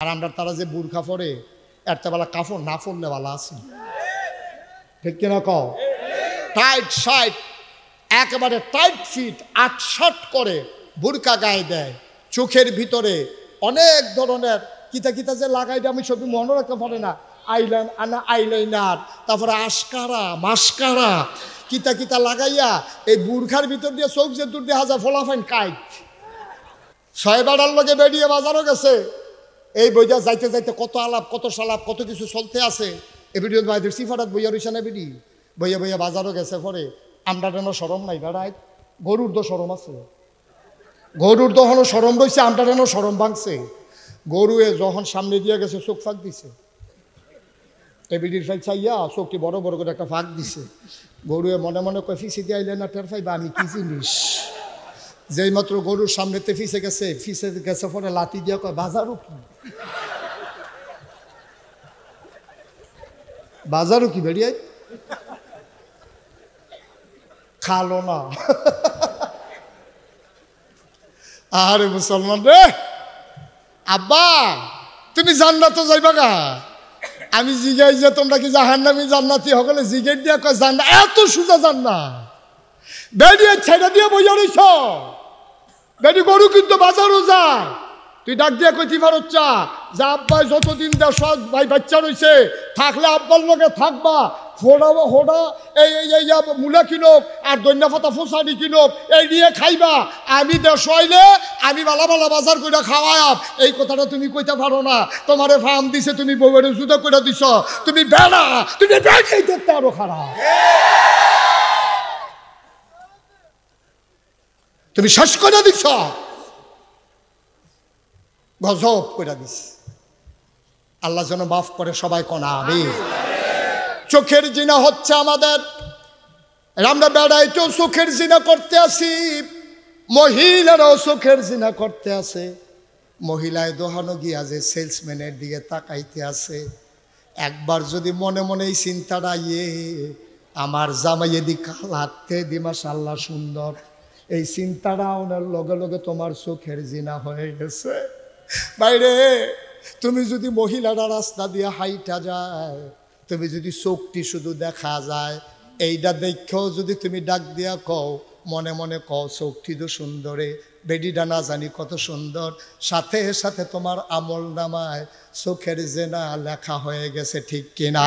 আর আমরা তারা যে বুরখা পরে একটা বেলা কাপড় না পরলে বেলা আছে, ঠিক কিনা কও? টাইট শার্ট একেবারে টাইট ফিট ৮-৬ করে বুরকা গায়ে দেয়, চোখের ভিতরে অনেক ধরনের কিতা কিতা যে লাগাই দেয় আমি সবই মনে রাখতে পারে না, আইলাইনার, তারপরে আশকারা মাস্কারা কিতা কিতা লাগাইয়া এই বুরখার ভিতর দিয়ে চোখ যে দূর দিয়ে হাজার ফলাফাইন কাইট ছয়বাড়ার লগে বেরিয়ে বাজারও গেছে। এই বইটা যাইতে যাইতে কত আলাপ কত সালাপ কত কিছু চলতে আছে। এ ভিডিও বাইদের সিফারাত বইয়া রইছে না বিডি, বইয়া বইয়া বাজারও গেছে। পরে আমরা যেন সরম নাই বেড়ায়, গরুর তো সরম আছে, গরুর তখনও সরম রয়েছে, আমরা যেন সরম ভাঙছে। গরুয়ে যখন সামনে দিয়ে গেছে চোখ ফাঁক দিছে, এবিডির ফাইল চাইয়া চোখটি বড় বড় করে একটা ফাঁক দিছে। গরুয়ে মনে মনে কয় ফিসে দিয়ে আইলে না টের পাইবা আমি কি জিনিস। যেই মাত্র গরুর সামনেতে ফিসে গেছে পরে লাতি দিয়া কয় বাজারও কি, বাজারও কি বেরিয়ে খালো না। আরে মুসলমান রে, আব্বা তুমি জান্নাত যাইবা গা? আমি জিগাই যে তোমরা কি জাহান্নামী জান্নাতি হকলে জিগেট দিয়া কয় জান্না, এত সোজা জান্না বেরিয়ে ছেড়ে দিয়ে বইয়া রইছ। বেরি গরু কিন্তু বাজারও যায়, তুই ডাক দিয়া কইতে পারচ্ছা যে আব্বাই যতদিন দেশ ভাই বাচ্চা রয়েছে থাকলে আব্বার লগে থাকবা, হোড়া এই মূলা কিনোক আর দৈন্য পাতা ফোসানি কিনোক এই নিয়ে খাইবা, আমি দেশ হইলে আমি বালা বালা বাজার করে খাওয়াব। এই কথাটা তুমি কইতে পারো না, তোমারে ফার্ম দিছে তুমি বউয়ের জুদা করে দিছ, তুমি বেড়া, তুমি বেড়াই দেখতে আরো খারাপ, তুমি শেষ করে দিছ, গজব করে দিস। আল্লাহ যেন মাফ করে সবাই কোনা আমি। চোখের জিনা হচ্ছে আমাদের, আমরা বেড়াইতেও চোখের জিনা করতে আসি, মহিলারাও চোখের জিনা করতে আছে। মহিলায় দোহানো গিয়া যে সেলসম্যানের দিকে তাকাইতে আছে, একবার যদি মনে মনে এই চিন্তাটা আমার জামাই এদিকে লাগতে দি মাশাআল্লাহ সুন্দর, এই চিন্তাটা ওনার লগে লগে তোমার চোখের জিনা হয়ে গেছে। বাইরে তুমি যদি মহিলারা রাস্তা দিয়ে হাইটা যায়, তুমি যদি চোখটি শুধু দেখা যায়, এইটা দেখেও যদি তুমি ডাক দিয়া কও, মনে মনে কও চোখটি তো সুন্দরে, বেডিটা না জানি কত সুন্দর, সাথে সাথে তোমার আমল নামায় চোখের জেনা লেখা হয়ে গেছে, ঠিক কিনা?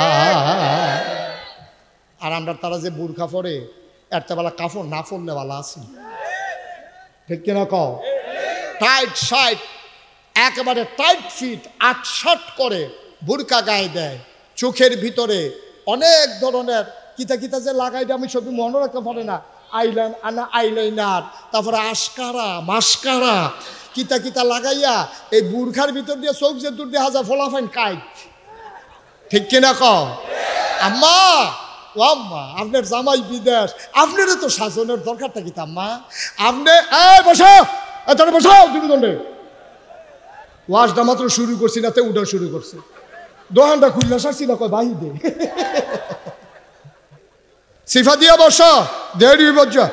আর আমরা তারা যে বুরখা পরে একটা বেলা কাপড় না পরলে বেলা আছে, ঠিক কিনা কও? টাইট শার্ট একেবারে টাইট ফিট ৮-৬ করে বুরকা গায়ে দেয়, চোখের ভিতরে অনেক ধরনের কিতা কিতা যে লাগাই দেয় আমি সবই মনে রাখতে পারে না, আইলাইনার, তারপরে আশকারা মাস্কারা কিতা কিতা লাগাইয়া এই বুরখার ভিতর দিয়ে চোখ যে দূর দিয়ে হাজার ফলাফাইন কাইট, ঠিক কিনা কও? আম্মা ও আম্মা, আপনার জামাই বিদেশ, আপনারও তো শাসনের দরকারটা কি আম্মা? আপনি বসো তাহলে বসো, দুটো দণ্ডে ওয়াশটা মাত্র শুরু করছি না, তে উঠা শুরু করছে, দোকানটা খুললে সারছি না কয় বাহি দে, সিফা দিয়া বসো দেরি বজ্জা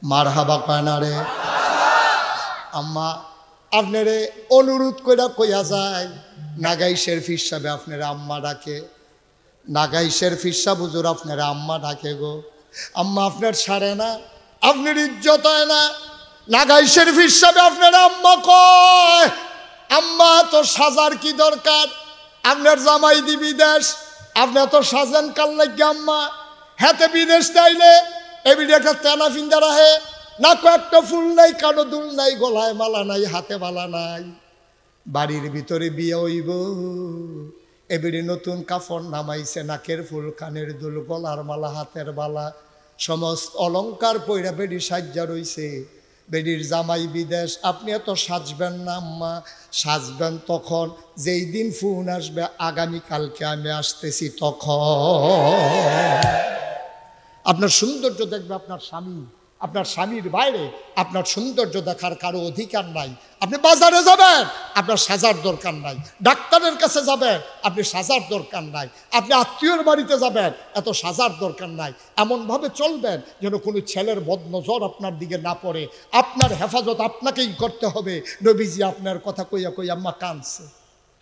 মার হাবা কয় না রে। আম্মা আপনারে অনুরোধ কইরা কইয়া যায়, নাগাইশের ফিরসাবে আপনারা আম্মা ডাকে, নাগাইশের ফিরসা বুজুর আপনারা আম্মা ডাকে গো। আম্মা আপনার ছাড়ে না, আপনার ইজ্জত হয় না, নাগাইশের ফিরসাবে আপনারা আম্মা কয়। আম্মা তো সাজার কি দরকার, আপনার জামাই দি বিদেশ, আপনি তো সাজেন কাল লাগে আম্মা, হাতে বিদেশ চাইলে এবিডি একটা তেনা ফিন্দা রাহে না, কয়েকটা ফুল নাই, কানো দুল নাই, গলায় মালা নাই, হাতে মালা নাই, বাড়ির ভিতরে বিয়ে হইব, এবিডি নতুন কাফড় নামাইছে, নাকের ফুল, কানের দুল, গলার মালা, হাতের বালা, সমস্ত অলংকার পইরা বেডি সাজ্জা রইছে, বেডির জামাই বিদেশ। আপনি এত সাজবেন না আম্মা, সাজবেন তখন যেই দিন ফোন আসবে আগামীকালকে আমি আসতেছি, তখন আপনার সৌন্দর্য দেখবে আপনার স্বামী, আপনার স্বামীর বাইরে আপনার সৌন্দর্য দেখার কারো অধিকার নাই। আপনি বাজারে যাবেন, আপনার সাজার দরকার নাই। ডাক্তারের কাছে যাবেন, আপনি সাজার দরকার নাই। আপনি আত্মীয়র বাড়িতে যাবেন, এত সাজার দরকার নাই। এমনভাবে চলবেন যেন কোনো ছেলের বদনজর আপনার দিকে না পড়ে। আপনার হেফাজত আপনাকেই করতে হবে। নবীজি আপনার কথা কইয়া কইয়া আম্মা কাঁদছে।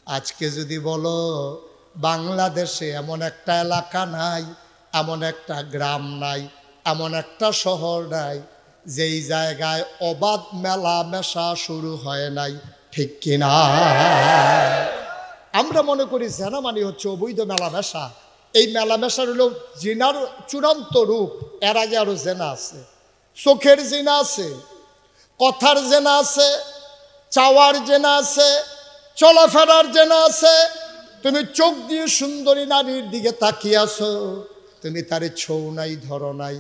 আজকে যদি বলো বাংলাদেশে এমন একটা এলাকা নাই, এমন একটা গ্রাম নাই, এমন একটা শহর নাই যেই জায়গায় অবাধ মেলা মেশা শুরু হয় নাই, ঠিক কিনা? আমরা মনে করি জেনা মানে হচ্ছে অবৈধ মেলা মেশা। এই মেলা মেশার হলো জিনার চূড়ান্ত রূপ। এর আগে আরো জেনা আছে, চোখের জিনা আছে, কথার জেনা আছে, চাওয়ার জেনা আছে, চলাফেরার জেনা আছে। তুমি চোখ দিয়ে সুন্দরী নারীর দিকে তাকিয়ে আছো, তুমি তারে ছৌ নাই, ধরো নাই,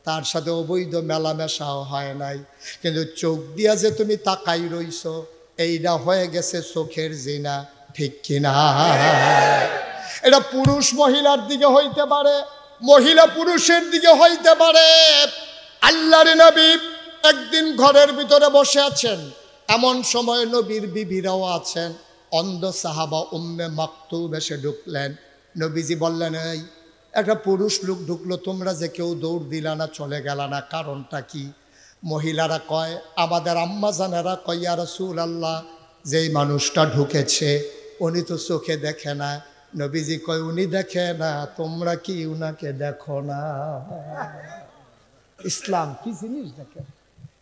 তার সাথে অবৈধ মেলামেশাও হয় নাই, কিন্তু চোখ দিয়া যে তুমি তাকাই রইছ, এইটা হয়ে গেছে চোখের জিনা, ঠিক কিনা? এটা পুরুষ মহিলার দিকে হইতে পারে, মহিলা পুরুষের দিকে হইতে পারে। আল্লাহর নবী একদিন ঘরের ভিতরে বসে আছেন, এমন সময় নবীর বিবিরাও আছেন। অন্ধ সাহাবা উম্মে মাকতুম এসে ঢুকলেন। নবীজি বললেন, এই একটা পুরুষ লোক ঢুকলো, তোমরা যে কেউ দৌড় দিলা না, চলে গেল না, কারণটা কি? মহিলারা কয়, আমাদের আম্মা জানেরা কয়, ইয়া রাসূলুল্লাহ, যেই মানুষটা ঢুকেছে উনি তো চোখে দেখে না। নবীজি কয়, উনি দেখে না, তোমরা কি উনাকে দেখো না? ইসলাম কি জিনিস দেখে,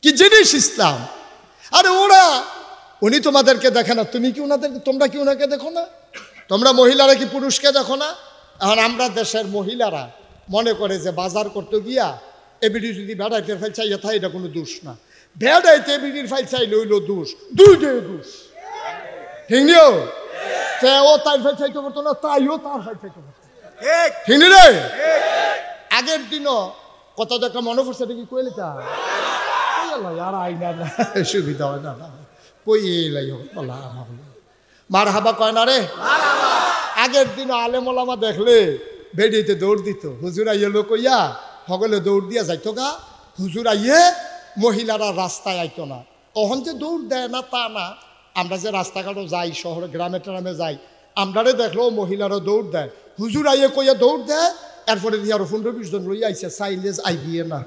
কি জিনিস ইসলাম? আরে ওরা, উনি তোমাদেরকে দেখে না, তুমি কি উনাদেরকে, তোমরা কি উনাকে দেখো না? তোমরা মহিলারা কি পুরুষকে দেখো না? এখন আমরা দেশের মহিলারা মনে করে যে বাজার করতে গিয়া এবিডি যদি বেড়াইতে ফাইল চাইয়া থাকে, এটা কোনো দোষ না। বেড়াইতে এবিডির ফাইল চাইলে হইল দোষ, দুইটাই দোষ, ঠিক নিও। ও তার ফাইল চাইতে পারতো না, তাইও তার ফাইল চাইতে পারতো, ঠিক রে? আগের দিনও কত একটা মনে পড়ছে, এটা কি কইলে তা আর আইনা সুবিধা হয় না, কই এলাই বলা মার হাবা কয় না রে। আগের দিন আলেমোলামা দেখলে বেডিতে দৌড় দিত, হুজুর আইয়ে লোক ইয়া সকলে দৌড় দিয়া যাইতো গা। হুজুর আইয়ে মহিলারা রাস্তায় আইতো না। অহন যে দৌড় দেয় না তা না, আমরা যে রাস্তাঘাটও যাই, শহরে গ্রামে ট্রামে যাই, আমরারে দেখলো মহিলারা দৌড় দেয়। হুজুর আইয়ে কইয়া দৌড় দেয়, এরপরে দিয়ে আরো 15-20 জন লইয়া আইসে, সাইলেজ আইবিয়ে না।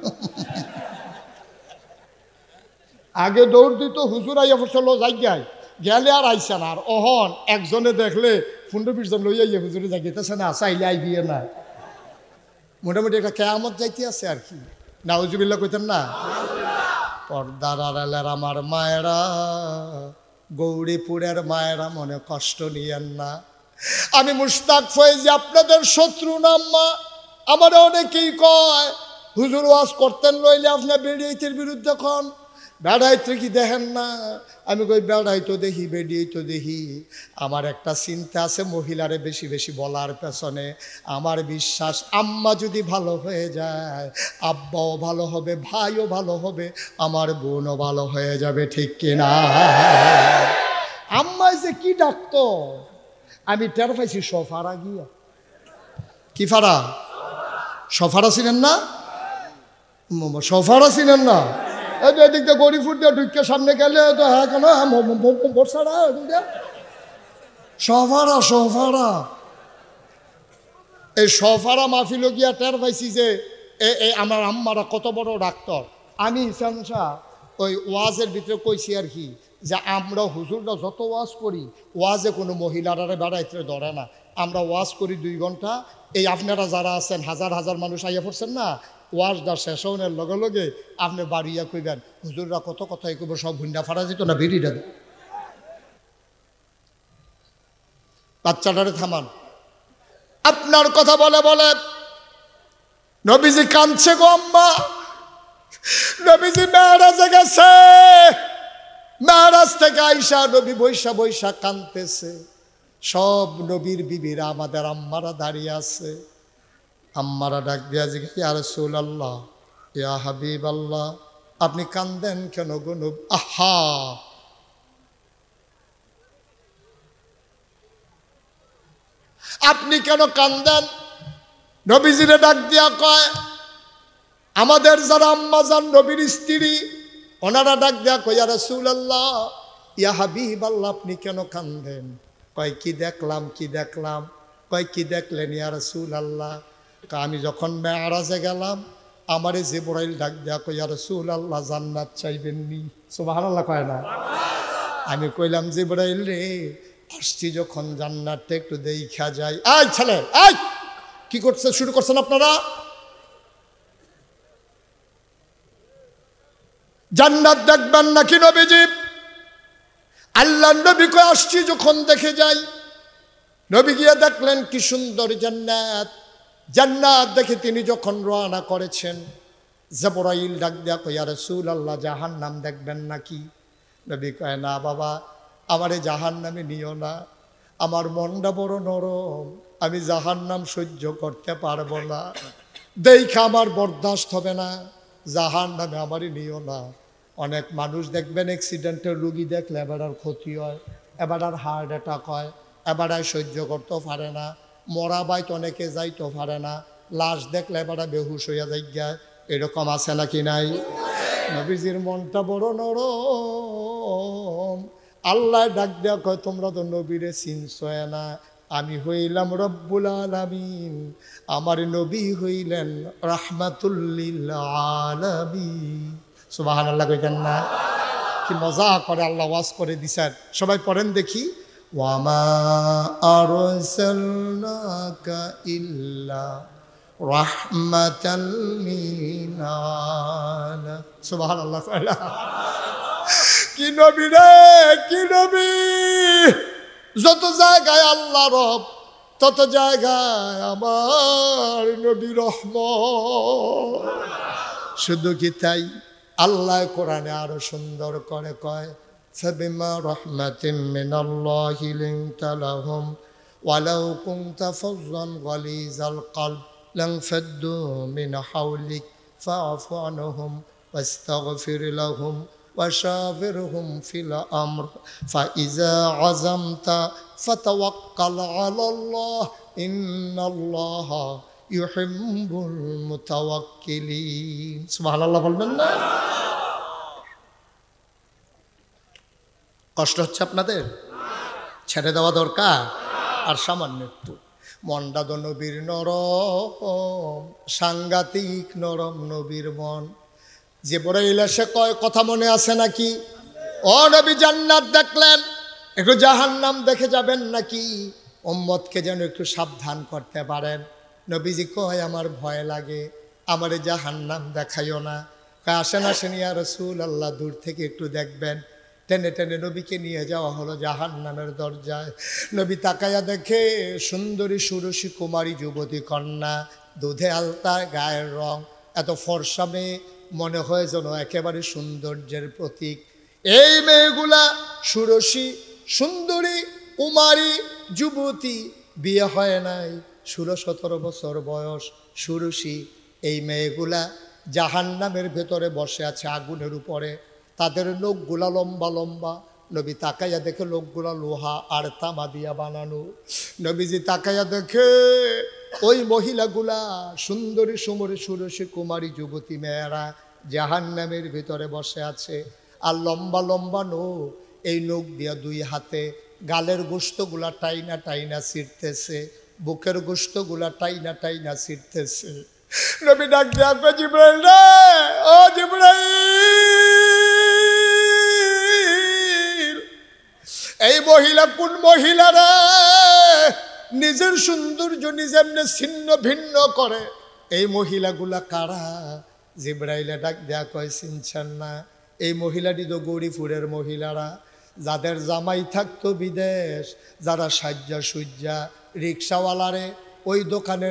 আগে দৌড় দিত, হুজুর আইয়া ফসল যাই গায় গেলে আর আইসা না। আর অহন একজনে দেখলে 15-20 জন লইয়া ইয়ে হুজুরে যাইতেছে না, চাইলে আইবিয়ে না। মোটামুটি একটা কেয়ামত যাইতে আছে আর কি, নাউজুবিল্লাহ কইতেন না? পর্দার আড়ালের আমার মায়েরা, গৌরীপুরের মায়েরা, মনে কষ্ট নিয়েন না। আমি মুশতাক ফয়েজি আপনাদের শত্রু না আম্মা। আমার অনেকেই কয়, হুজুর ওয়াজ করতেন লইলে আপনি বেড়িয়েতের বিরুদ্ধে কন, বেড়াইতে কি দেখেন না? আমি কই, বেড়াই তো দেখি, বেড়িয়ে তো দেখি। আমার একটা চিন্তা আছে মহিলারে বেশি বেশি বলার পেছনে। আমার বিশ্বাস আম্মা যদি ভালো হয়ে যায়, আব্বাও ভালো হবে, ভাইও ভালো হবে, আমার বোনও ভালো হয়ে যাবে, ঠিক কিনা? আম্মাই যে কি ডাকতো আমি টের পাইছি সফারা গিয়া। কি ফারা? সফারা ছিলেন না? সফারা ছিলেন না? এদিক দিয়ে গরিফুর দিয়ে ঢুকে সামনে গেলে তো হ্যাঁ কেন বর্ষারা সফারা সফারা। এই সফারা মাহফিল গিয়া টের পাইছি যে আমার আম্মারা কত বড় ডাক্তার। আমি ইসান শাহ ওই ওয়াজের ভিতরে কইছি আর কি, যে আমরা হুজুররা যত ওয়াজ করি, ওয়াজে কোনো মহিলারা বেড়াইতে ধরে না। আমরা ওয়াজ করি 2 ঘন্টা। এই আপনারা যারা আছেন হাজার হাজার মানুষ আইয়া পড়ছেন না, ওয়াজটা শেষ হওয়ার লগে লগে আপনি বাড়িয়া কইবেন, হুজুররা কত কথাই কইব, সব ভুন্ডা ফাড়া যেত না, বেরিয়ে দেবে। বাচ্চাটারে থামান। আপনার কথা বলে বলে নবীজি কাঁদছে গো আম্মা। নবীজি মেরাজে গেছে, মেরাজ থেকে আইসা নবী বৈশা বৈশা কাঁদতেছে। সব নবীর বিবিরা আমাদের আম্মারা দাঁড়িয়ে আছে। আম্মারা ডাক দিয়া জিজ্ঞাসা, ইয়া রাসূলুল্লাহ, ইয়া হাবিবাল্লাহ, আপনি কান্দেন কেন গো? আহা, আপনি কেন কান্দেন? নবীজিরে ডাক দিয়া কয়, আমাদের যারা আম্মাজান নবীর স্ত্রী, ওনারা ডাক দেয়া কয়, ইয়া রাসূলুল্লাহ, ইয়া হাবিবাল্লাহ, আপনি কেন কাঁদেন? কয় কি দেখলাম, কি দেখলাম? কয় কি দেখলেন ইয়া রাসূলুল্লাহ? আমি যখন মেরাজে গেলাম, আমারে জিবরাইল ডাক দেয়া কয়, ইয়া রাসূলুল্লাহ, জান্নাত চাইবেন নি? সুবহানাল্লাহ কয় না? আমি কইলাম, জিবরাইল রে, আসছি যখন জান্নাতটা একটু দেখা যায়। এই ছেলে, এই কি করছে, শুরু করছেন আপনারা? জান্নাত দেখবেন নাকি নবীজি? আল্লাহ নবী কয়, আসছি যখন দেখে যাই। নবী গিয়ে দেখলেন কি সুন্দর জান্নাত। জান্নাত দেখে তিনি যখন রওনা করেছেন, জিবরাইল ডাক দেয়া কয়, ইয়া রাসূলুল্লাহ, জাহান্নাম দেখবেন নাকি? নবী কয়, না বাবা, আমারে জাহান্নামে নিও না, আমার মনটা বড় নরম, আমি জাহান্নাম সহ্য করতে পারবো না, দেখা আমার বরদাস্ত হবে না, জাহান্নামে আমারই নিও না। অনেক মানুষ দেখবেন অ্যাক্সিডেন্টের রুগী দেখলে এবার আর ক্ষতি হয়, এবার আর হার্ট অ্যাটাক হয়, এবার আর সহ্য করতে পারে না, মরা বাইত অনেকে যাইতে পারে না, লাশ দেখলে এবার বেহুশ হইয়া যায়। এরকম আছে নাকি নাই? নবীজির মনটা বড় নরম। আল্লাহ ডাক দেয়া কয়, তোমরা তো নবীরে চিনছয় না, আমি হইলাম রব্বুল আলামিন, আমার নবী হইলেন রাহমাতুল লিল আলামিন। সুবহানাল্লাহ কইতেন না? কি মজা করে আল্লাহ ওয়াজ করে দিছেন। সবাই পড়েন দেখি, ওয়ামা আরসালনাকা ইল্লা রাহমাতাল লিল আলামিন। সুবহানাল্লাহ। কি নবী রে, কি নবী! যত জায়গায় আল্লাহ রব, তত জায়গায় আমার নবী রহমত। শুধু কি তাই, আল্লাহ কোরআনে আরো সুন্দর করে কয়, ফাবিমা রাহমাতিন মিনাল্লাহি লিনতা লাহুম ওয়ালাউ কুনতা ফাযযান গালিযাল কলব লানফাদ্দু মিন হাওলিক ফাআফু আনহুম ওয়াস্তাগফির লাহুম وشاورهم في الأمر فإذا عزمت فتوكل على الله إن الله يحب المتوكلين سبحان الله বলবেন না? কষ্ট হচ্ছে আপনাদের? ছেড়ে দেওয়া দরকার। আর সামান্য একটু মনটা তো নবীর নরম, সাংঘাতিক নরম নবীর মন। জিবরাইল এসে কয়, কথা মনে আছে নাকি? ও নবী, জান্নাত দেখলেন, একটু জাহান্নাম দেখে যাবেন নাকি? উম্মতকে যেন একটু সাবধান করতে পারেন। নবীজি কয়, আমার ভয় লাগে, আমারে জাহান্নাম দেখাইও না। আসেন আসেন ইয়া রাসূলুল্লাহ, দূর থেকে একটু দেখবেন। টেনে টেনে নবীকে নিয়ে যাওয়া হলো জাহান্নামের দরজায়। নবী তাকায়া দেখে সুন্দরী সুরসী কুমারী যুবতী কন্যা, দুধে আলতা গায়ের রং, এত ফর্সা মেয়ে, মনে হয় যেন একেবারে সৌন্দর্যের প্রতীক। এই মেয়েগুলা সুরসী সুন্দরী কুমারী যুবতী, বিয়ে হয় নাই, 16-17 বছর বয়স, সুরসী। এই মেয়েগুলা জাহান্নামের ভেতরে বসে আছে আগুনের উপরে, তাদের লোকগুলা লম্বা লম্বা। নবী তাকাইয়া দেখে লোকগুলা লোহা আর তামা দিয়া বানানো। নবীজি তাকাইয়া দেখে ওই মহিলাগুলা সুন্দরী সুমরী সুরসী কুমারী যুবতী মেয়েরা জাহান্নামের ভিতরে বসে আছে। আর লম্বা লম্বা নখ, এই নখ দিয়া দুই হাতে গালের গোশতগুলা টাইনা টাইনা ছিঁড়তেছে, বুকের গোশতগুলা টাইনা টাইনা ছিঁড়তেছে। নবী ডাক দিয়া কয়, জিবরাইল রে, ও জিবরাইল, এই মহিলা কোন মহিলা রে? নিজের সৌন্দর্য নিজে ছিন্ন ভিন্ন করে, এই মহিলাগুলা কারা? জিবরাইলে ডাক দেয়া কয়, চিনছেন না? এই মহিলাটি তো গৌরীপুরের মহিলারা, যাদের জামাই থাকতো বিদেশ, যারা সাজ্জা সুজ্জা রিক্সাওয়ালারে ওই দোকানে